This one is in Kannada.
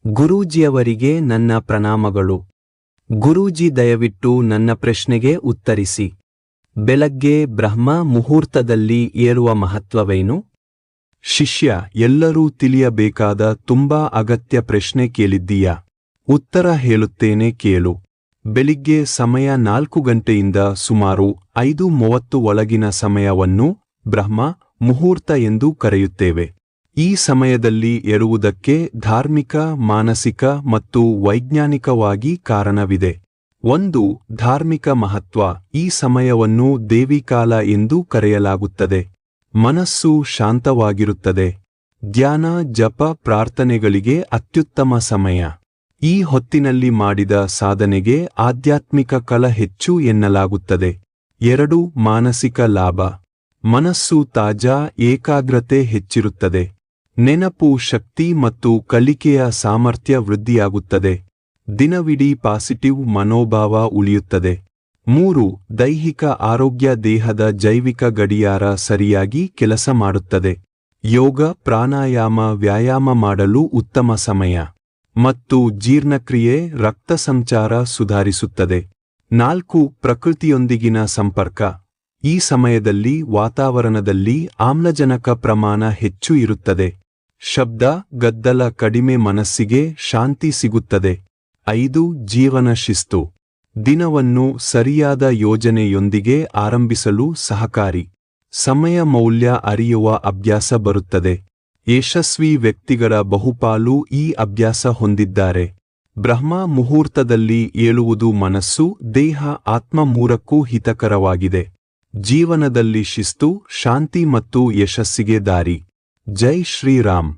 ಗುರೂಜಿಯವರಿಗೆ ನನ್ನ ಪ್ರಣಾಮಗಳು. ಗುರೂಜಿ, ದಯವಿಟ್ಟು ನನ್ನ ಪ್ರಶ್ನೆಗೆ ಉತ್ತರಿಸಿ. ಬೆಳಗ್ಗೆ ಬ್ರಹ್ಮ ಮುಹೂರ್ತದಲ್ಲಿ ಏಳುವ ಮಹತ್ವವೇನು? ಶಿಷ್ಯ, ಎಲ್ಲರೂ ತಿಳಿಯಬೇಕಾದ ತುಂಬಾ ಅಗತ್ಯ ಪ್ರಶ್ನೆ ಕೇಳಿದ್ದೀಯಾ. ಉತ್ತರ ಹೇಳುತ್ತೇನೆ, ಕೇಳು. ಬೆಳಿಗ್ಗೆ ಸಮಯ 4 ಗಂಟೆಯಿಂದ ಸುಮಾರು 5:30 ಒಳಗಿನ ಸಮಯವನ್ನು ಬ್ರಹ್ಮ ಮುಹೂರ್ತ ಎಂದು ಕರೆಯುತ್ತೇವೆ. ಈ ಸಮಯದಲ್ಲಿ ಏಳುವುದಕ್ಕೆ ಧಾರ್ಮಿಕ, ಮಾನಸಿಕ ಮತ್ತು ವೈಜ್ಞಾನಿಕವಾಗಿ ಕಾರಣವಿದೆ. 1. ಧಾರ್ಮಿಕ ಮಹತ್ವ. ಈ ಸಮಯವನ್ನು ದೇವಿಕಾಲ ಎಂದು ಕರೆಯಲಾಗುತ್ತದೆ. ಮನಸ್ಸು ಶಾಂತವಾಗಿರುತ್ತದೆ. ಧ್ಯಾನ, ಜಪ, ಪ್ರಾರ್ಥನೆಗಳಿಗೆ ಅತ್ಯುತ್ತಮ ಸಮಯ. ಈ ಹೊತ್ತಿನಲ್ಲಿ ಮಾಡಿದ ಸಾಧನೆಗೆ ಆಧ್ಯಾತ್ಮಿಕ ಫಲ ಹೆಚ್ಚು ಎನ್ನಲಾಗುತ್ತದೆ. 2. ಮಾನಸಿಕ ಲಾಭ. ಮನಸ್ಸು ತಾಜಾ, ಏಕಾಗ್ರತೆ ಹೆಚ್ಚಿರುತ್ತದೆ. ನೆನಪು ಶಕ್ತಿ ಮತ್ತು ಕಲಿಕೆಯ ಸಾಮರ್ಥ್ಯ ವೃದ್ಧಿಯಾಗುತ್ತದೆ. ದಿನವಿಡೀ ಪಾಸಿಟಿವ್ ಮನೋಭಾವ ಉಳಿಯುತ್ತದೆ. 3. ದೈಹಿಕ ಆರೋಗ್ಯ. ದೇಹದ ಜೈವಿಕ ಗಡಿಯಾರ ಸರಿಯಾಗಿ ಕೆಲಸ ಮಾಡುತ್ತದೆ. ಯೋಗ, ಪ್ರಾಣಾಯಾಮ, ವ್ಯಾಯಾಮ ಮಾಡಲು ಉತ್ತಮ ಸಮಯ. ಮತ್ತು ಜೀರ್ಣಕ್ರಿಯೆ, ರಕ್ತ ಸಂಚಾರ ಸುಧಾರಿಸುತ್ತದೆ. 4. ಪ್ರಕೃತಿಯೊಂದಿಗಿನ ಸಂಪರ್ಕ. ಈ ಸಮಯದಲ್ಲಿ ವಾತಾವರಣದಲ್ಲಿ ಆಮ್ಲಜನಕ ಪ್ರಮಾಣ ಹೆಚ್ಚು ಇರುತ್ತದೆ. ಶಬ್ದ, ಗದ್ದಲ ಕಡಿಮೆ, ಮನಸ್ಸಿಗೆ ಶಾಂತಿ ಸಿಗುತ್ತದೆ. 5. ಜೀವನ ಶಿಸ್ತು. ದಿನವನ್ನು ಸರಿಯಾದ ಯೋಜನೆಯೊಂದಿಗೆ ಆರಂಭಿಸಲು ಸಹಕಾರಿ. ಸಮಯ ಮೌಲ್ಯ ಅರಿಯುವ ಅಭ್ಯಾಸ ಬರುತ್ತದೆ. ಯಶಸ್ವಿ ವ್ಯಕ್ತಿಗಳ ಬಹುಪಾಲು ಈ ಅಭ್ಯಾಸ ಹೊಂದಿದ್ದಾರೆ. ಬ್ರಹ್ಮ ಮುಹೂರ್ತದಲ್ಲಿ ಏಳುವುದು ಮನಸ್ಸು, ದೇಹ, ಆತ್ಮ ಮೂರಕ್ಕೂ ಹಿತಕರವಾಗಿದೆ. ಜೀವನದಲ್ಲಿ ಶಿಸ್ತು, ಶಾಂತಿ ಮತ್ತು ಯಶಸ್ಸಿಗೆ ದಾರಿ. ಜೈ ಶ್ರೀರಾಮ್.